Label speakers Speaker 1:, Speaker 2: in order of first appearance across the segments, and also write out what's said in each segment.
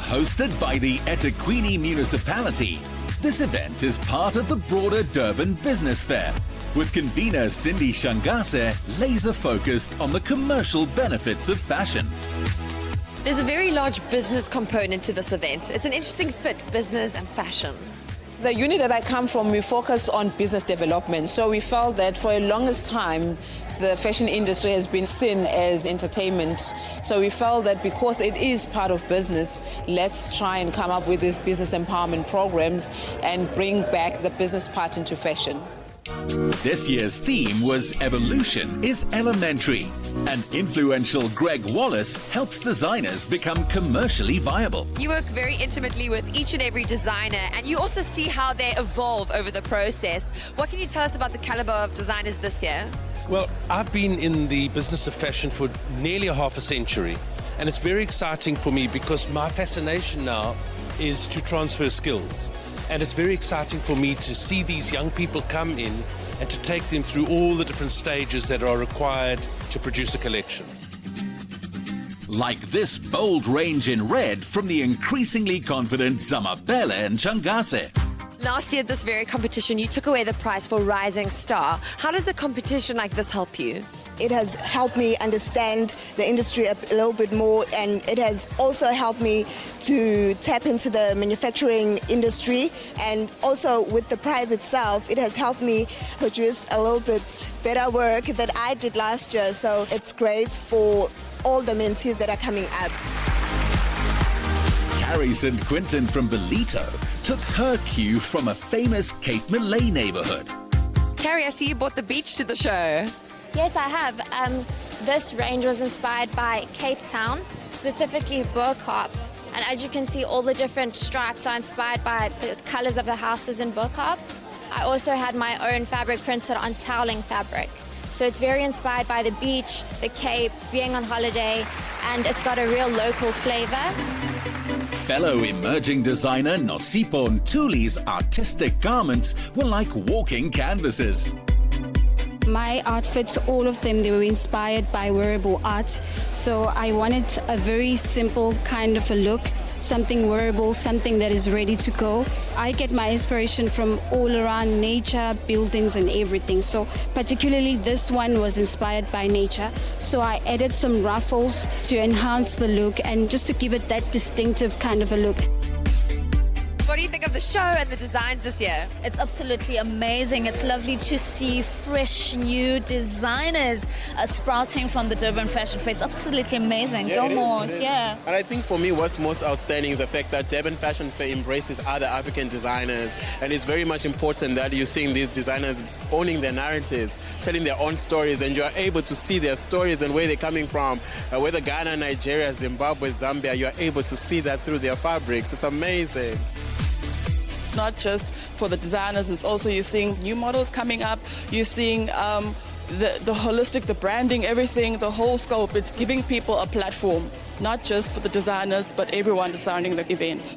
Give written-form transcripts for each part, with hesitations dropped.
Speaker 1: Hosted by the eThekwini Municipality, this event is part of the broader Durban Business Fair, with convener Cindy Shangase laser-focused on the commercial benefits of fashion.
Speaker 2: There's a very large business component to this event. It's an interesting fit, business and fashion.
Speaker 3: The unit that I come from, we focus on business development. So we felt that for the longest time, the fashion industry has been seen as entertainment. So we felt that because it is part of business, let's try and come up with these business empowerment programs and bring back the business part into fashion.
Speaker 1: This year's theme was Evolution is Elementary, and influential Greg Wallace helps designers become commercially viable.
Speaker 2: You work very intimately with each and every designer, and you also see how they evolve over the process. What can you tell us about the caliber of designers this year?
Speaker 4: Well, I've been in the business of fashion for nearly a half a century, and it's very exciting for me because my fascination now is to transfer skills. And it's very exciting for me to see these young people come in and to take them through all the different stages that are required to produce a collection.
Speaker 1: Like this bold range in red from the increasingly confident Zamabele and Changase.
Speaker 2: Last year at this very competition, you took away the prize for Rising Star. How does a competition like this help you?
Speaker 5: It has helped me understand the industry a little bit more, and it has also helped me to tap into the manufacturing industry. And also with the prize itself, it has helped me produce a little bit better work that I did last year. So it's great for all the mentees that are coming up.
Speaker 1: Carrie St. Quentin from Belito took her cue from a famous Cape Malay neighborhood.
Speaker 2: Carrie, I see you brought the beach to the show.
Speaker 6: Yes, I have. This range was inspired by Cape Town, specifically Burkharp. And as you can see, all the different stripes are inspired by the colors of the houses in Burkharp. I also had my own fabric printed on toweling fabric. So it's very inspired by the beach, the Cape, being on holiday, and it's got a real local flavor.
Speaker 1: Fellow emerging designer Nosipo Ntuli's artistic garments were like walking canvases.
Speaker 7: My outfits, all of them, they were inspired by wearable art. So I wanted a very simple kind of a look, something wearable, something that is ready to go. I get my inspiration from all around nature, buildings and everything. So particularly this one was inspired by nature. So I added some ruffles to enhance the look and just to give it that distinctive kind of a look.
Speaker 2: What do you think of the show and the designs this year?
Speaker 8: It's absolutely amazing. It's lovely to see fresh new designers sprouting from the Durban Fashion Fair. It's absolutely amazing. Go more. Yeah.
Speaker 9: And I think for me what's most outstanding is the fact that Durban Fashion Fair embraces other African designers, and it's very much important that you're seeing these designers owning their narratives, telling their own stories, and you're able to see their stories and where they're coming from. Whether Ghana, Nigeria, Zimbabwe, Zambia, you're able to see that through their fabrics. It's amazing.
Speaker 3: It's not just for the designers, it's also you're seeing new models coming up, you're seeing the holistic, the branding, everything, the whole scope. It's giving people a platform, not just for the designers, but everyone designing the event.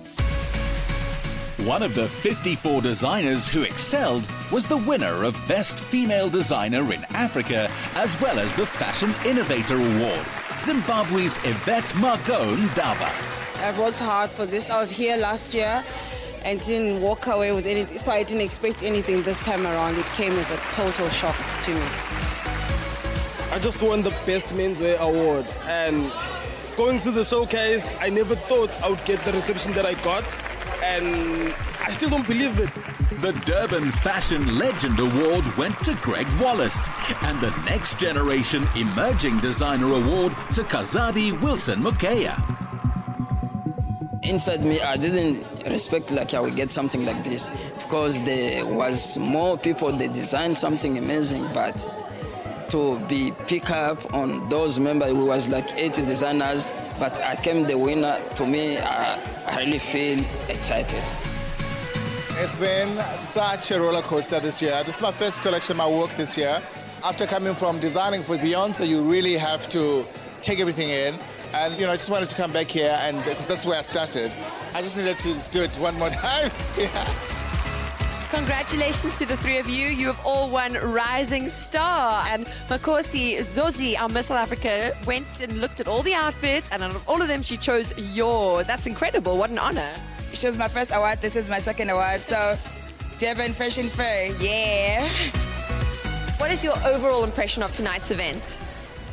Speaker 1: One of the 54 designers who excelled was the winner of Best Female Designer in Africa, as well as the Fashion Innovator Award, Zimbabwe's Yvette Margone Daba.
Speaker 3: I've worked hard for this. I was here last year and didn't walk away with anything, so I didn't expect anything this time around. It came as a total shock to me.
Speaker 10: I just won the Best Menswear Award, and going to the showcase, I never thought I would get the reception that I got, and I still don't believe it.
Speaker 1: The Durban Fashion Legend Award went to Greg Wallace, and the Next Generation Emerging Designer Award to Kazadi Wilson Mukea.
Speaker 11: Inside me, I didn't expect like I would get something like this, because there was more people that designed something amazing, but to be pick up on those members, we was like 80 designers, but I came the winner. To me, I really feel excited.
Speaker 12: It's been such a roller coaster this year. This is my first collection, my work this year. After coming from designing for Beyonce, you really have to take everything in. And, I just wanted to come back here, and because that's where I started. I just needed to do it one more time. Yeah.
Speaker 2: Congratulations to the three of you. You have all won Rising Star. And Makosi Zozi, our Miss South Africa, went and looked at all the outfits, and out of all of them, she chose yours. That's incredible. What an honor.
Speaker 13: She was my first award. This is my second award. So, Durban Fashion Fair, yeah.
Speaker 2: What is your overall impression of tonight's event?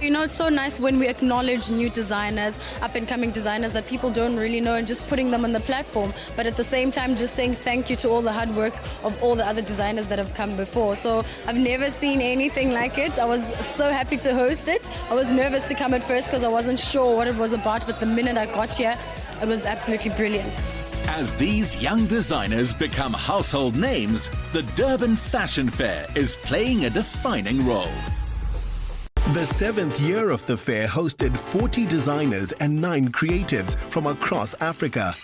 Speaker 14: You know, it's so nice when we acknowledge new designers, up-and-coming designers that people don't really know, and just putting them on the platform. But at the same time, just saying thank you to all the hard work of all the other designers that have come before. So I've never seen anything like it. I was so happy to host it. I was nervous to come at first because I wasn't sure what it was about, but the minute I got here, it was absolutely brilliant.
Speaker 1: As these young designers become household names, the Durban Fashion Fair is playing a defining role.
Speaker 15: The 7th year of the fair hosted 40 designers and 9 creatives from across Africa.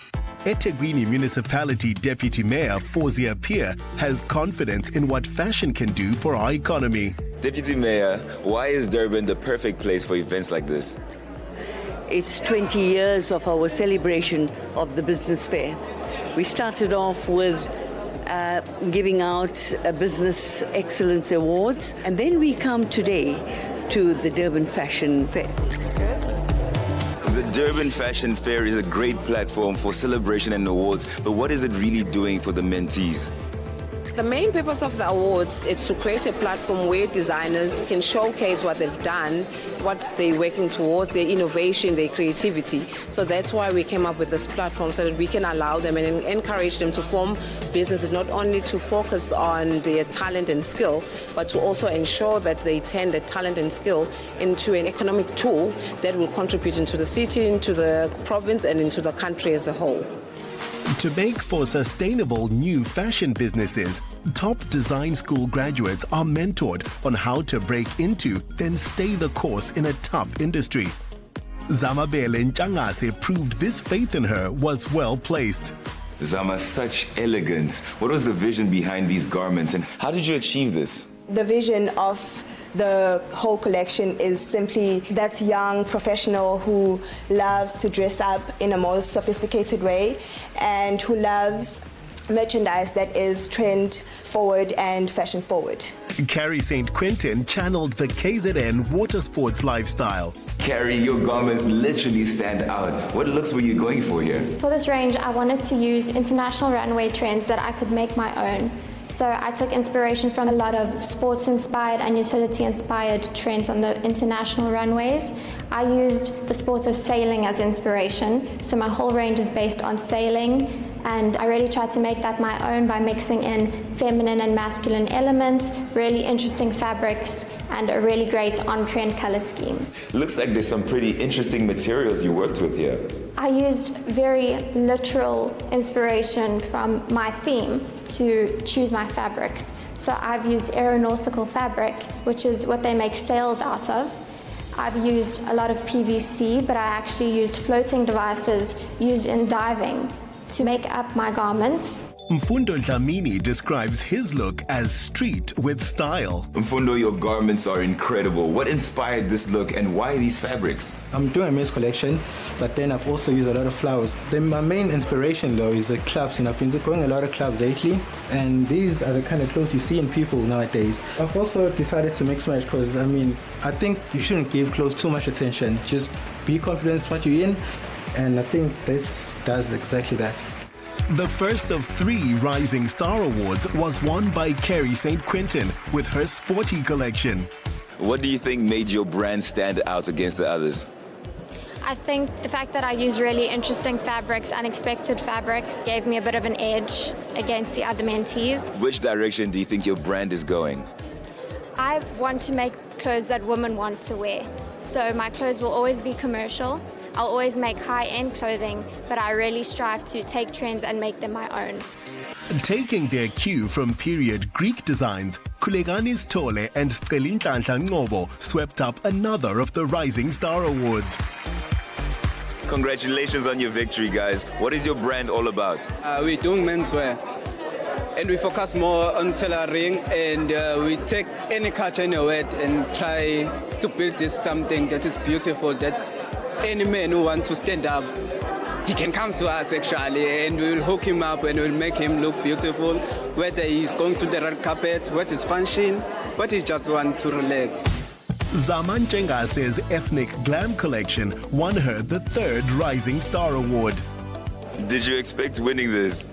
Speaker 15: eThekwini Municipality Deputy Mayor Fawzia Peer has confidence in what fashion can do for our economy.
Speaker 16: Deputy Mayor, why is Durban the perfect place for events like this?
Speaker 17: It's 20 years of our celebration of the business fair. We started off with giving out Business Excellence Awards, and then we come today to the Durban Fashion Fair.
Speaker 16: The Durban Fashion Fair is a great platform for celebration and awards, but what is it really doing for the mentees?
Speaker 3: The main purpose of the awards is to create a platform where designers can showcase what they've done, what they're working towards, their innovation, their creativity. So that's why we came up with this platform, so that we can allow them and encourage them to form businesses, not only to focus on their talent and skill, but to also ensure that they turn the talent and skill into an economic tool that will contribute into the city, into the province, and into the country as a whole.
Speaker 15: To make for sustainable new fashion businesses, top design school graduates are mentored on how to break into, then stay the course in a tough industry. Zamabele Ntshangase proved this faith in her was well placed.
Speaker 16: Zama, such elegance. What was the vision behind these garments, and how did you achieve this?
Speaker 5: The vision of the whole collection is simply that young professional who loves to dress up in a more sophisticated way and who loves merchandise that is trend forward and fashion forward.
Speaker 15: Carrie St. Quentin channeled the KZN water sports lifestyle.
Speaker 16: Carrie, your garments literally stand out. What looks were you going for here?
Speaker 6: For this range, I wanted to use international runway trends that I could make my own. So I took inspiration from a lot of sports-inspired and utility-inspired trends on the international runways. I used the sport of sailing as inspiration, so my whole range is based on sailing, and I really tried to make that my own by mixing in feminine and masculine elements, really interesting fabrics, and a really great on-trend color scheme.
Speaker 16: Looks like there's some pretty interesting materials you worked with here.
Speaker 6: I used very literal inspiration from my theme to choose my fabrics. So I've used aeronautical fabric, which is what they make sails out of. I've used a lot of PVC, but I actually used floating devices used in diving to make up my garments.
Speaker 15: Mfundo Dlamini describes his look as street with style.
Speaker 16: Mfundo, your garments are incredible. What inspired this look and why these fabrics?
Speaker 18: I'm doing a men's collection, but then I've also used a lot of flowers. Then my main inspiration though is the clubs, and I've been going a lot of clubs lately, and these are the kind of clothes you see in people nowadays. I've also decided to mix match because I think you shouldn't give clothes too much attention. Just be confident in what you're in, and I think this does exactly that.
Speaker 15: The first of 3 Rising Star Awards was won by Carrie St. Quentin with her sporty collection.
Speaker 16: What do you think made your brand stand out against the others?
Speaker 6: I think the fact that I used really interesting fabrics, unexpected fabrics, gave me a bit of an edge against the other mentees.
Speaker 16: Which direction do you think your brand is going?
Speaker 6: I want to make clothes that women want to wear. So my clothes will always be commercial. I'll always make high-end clothing, but I really strive to take trends and make them my own.
Speaker 15: Taking their cue from period Greek designs, Kuleganis Tole and Scelinhlanhla Ngobo swept up another of the Rising Star Awards.
Speaker 16: Congratulations on your victory, guys. What is your brand all about?
Speaker 10: We're doing menswear, and we focus more on tailoring, and we take any culture anywhere and try to build this something that is beautiful, that any man who wants to stand up
Speaker 19: he can come to us actually, and we will hook him up and we'll make him look beautiful, whether he's going to the red carpet, what is function, what he just want to relax.
Speaker 15: Zaman Chengase's Ethnic Glam collection won her the 3rd Rising Star Award.
Speaker 16: Did you expect winning this?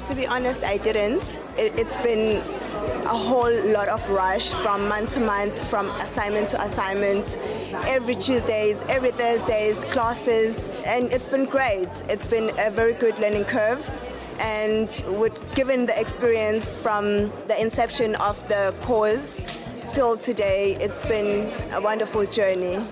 Speaker 5: To be honest, I didn't. It's been a whole lot of rush from month to month, from assignment to assignment, every Tuesdays, every Thursdays, classes, and it's been great. It's been a very good learning curve, and given the experience from the inception of the course till today, it's been a wonderful journey.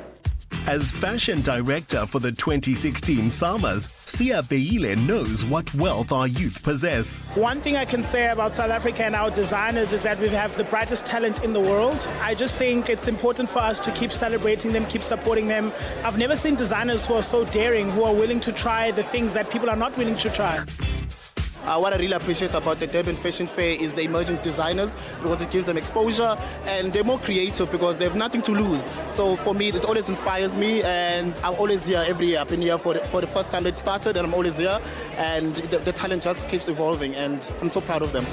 Speaker 15: As fashion director for the 2016 Summers, Sia Beile knows what wealth our youth possess.
Speaker 20: One thing I can say about South Africa and our designers is that we have the brightest talent in the world. I just think it's important for us to keep celebrating them, keep supporting them. I've never seen designers who are so daring, who are willing to try the things that people are not willing to try.
Speaker 21: What I really appreciate about the Durban Fashion Fair is the emerging designers, because it gives them exposure and they're more creative because they have nothing to lose. So for me, it always inspires me, and I'm always here every year. I've been here for the first time it started, and I'm always here, and the talent just keeps evolving, and I'm so proud of them.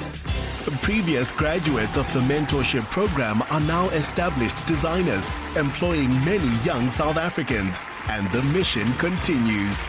Speaker 15: Previous graduates of the mentorship program are now established designers, employing many young South Africans, and the mission continues.